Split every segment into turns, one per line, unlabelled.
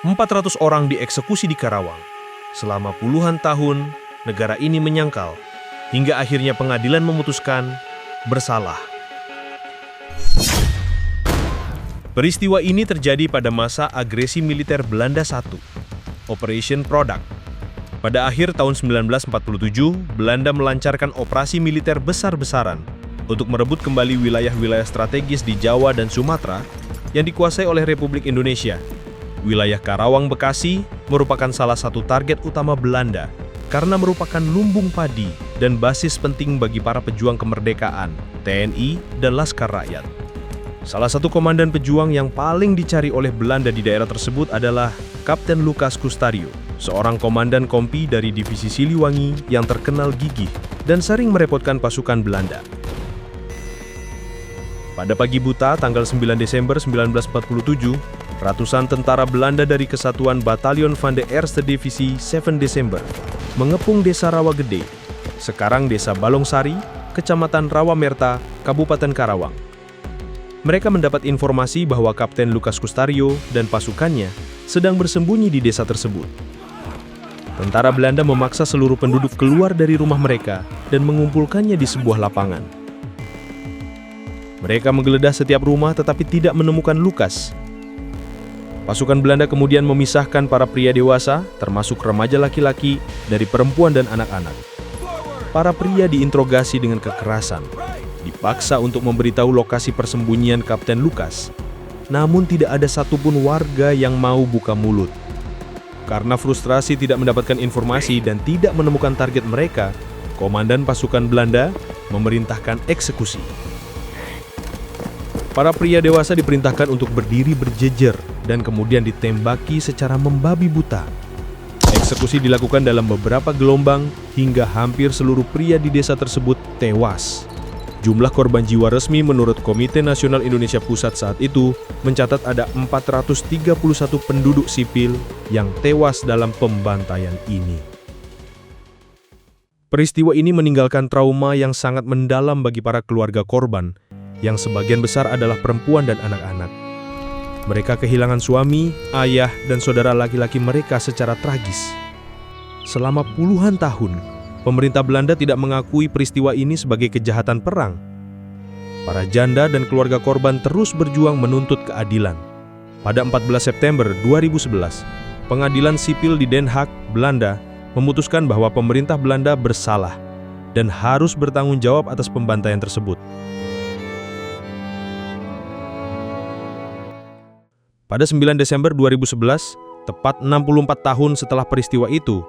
400 orang dieksekusi di Karawang. Selama puluhan tahun, negara ini menyangkal, hingga akhirnya pengadilan memutuskan bersalah. Peristiwa ini terjadi pada masa agresi militer Belanda I, Operation Product. Pada akhir tahun 1947, Belanda melancarkan operasi militer besar-besaran untuk merebut kembali wilayah-wilayah strategis di Jawa dan Sumatera yang dikuasai oleh Republik Indonesia. Wilayah Karawang Bekasi merupakan salah satu target utama Belanda karena merupakan lumbung padi dan basis penting bagi para pejuang kemerdekaan, TNI, dan Laskar Rakyat. Salah satu komandan pejuang yang paling dicari oleh Belanda di daerah tersebut adalah Kapten Lukas Kustario, seorang komandan kompi dari Divisi Siliwangi yang terkenal gigih dan sering merepotkan pasukan Belanda. Pada pagi buta tanggal 9 Desember 1947, ratusan tentara Belanda dari Kesatuan Batalion van de Eerste Divisi 7 Desember mengepung Desa Rawagede, sekarang Desa Balongsari, Kecamatan Rawamerta, Kabupaten Karawang. Mereka mendapat informasi bahwa Kapten Lukas Kustario dan pasukannya sedang bersembunyi di desa tersebut. Tentara Belanda memaksa seluruh penduduk keluar dari rumah mereka dan mengumpulkannya di sebuah lapangan. Mereka menggeledah setiap rumah tetapi tidak menemukan Lukas. Pasukan Belanda kemudian memisahkan para pria dewasa, termasuk remaja laki-laki, dari perempuan dan anak-anak. Para pria diinterogasi dengan kekerasan, dipaksa untuk memberitahu lokasi persembunyian Kapten Lukas. Namun tidak ada satupun warga yang mau buka mulut. Karena frustrasi tidak mendapatkan informasi dan tidak menemukan target mereka, komandan pasukan Belanda memerintahkan eksekusi. Para pria dewasa diperintahkan untuk berdiri berjejer dan kemudian ditembaki secara membabi buta. Eksekusi dilakukan dalam beberapa gelombang hingga hampir seluruh pria di desa tersebut tewas. Jumlah korban jiwa resmi menurut Komite Nasional Indonesia Pusat saat itu mencatat ada 431 penduduk sipil yang tewas dalam pembantaian ini. Peristiwa ini meninggalkan trauma yang sangat mendalam bagi para keluarga korban, yang sebagian besar adalah perempuan dan anak-anak. Mereka kehilangan suami, ayah, dan saudara laki-laki mereka secara tragis. Selama puluhan tahun, pemerintah Belanda tidak mengakui peristiwa ini sebagai kejahatan perang. Para janda dan keluarga korban terus berjuang menuntut keadilan. Pada 14 September 2011, Pengadilan Sipil di Den Haag, Belanda, memutuskan bahwa pemerintah Belanda bersalah dan harus bertanggung jawab atas pembantaian tersebut. Pada 9 Desember 2011, tepat 64 tahun setelah peristiwa itu,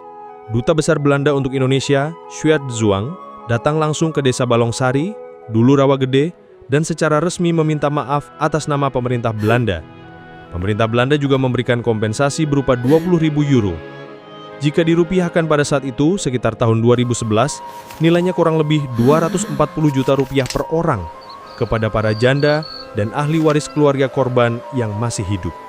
Duta Besar Belanda untuk Indonesia, Sjoerd de Zwang, datang langsung ke Desa Balongsari, dulu Rawagede, dan secara resmi meminta maaf atas nama pemerintah Belanda. Pemerintah Belanda juga memberikan kompensasi berupa 20.000 euro. Jika dirupiahkan pada saat itu, sekitar tahun 2011, nilainya kurang lebih 240 juta rupiah per orang kepada para janda dan ahli waris keluarga korban yang masih hidup.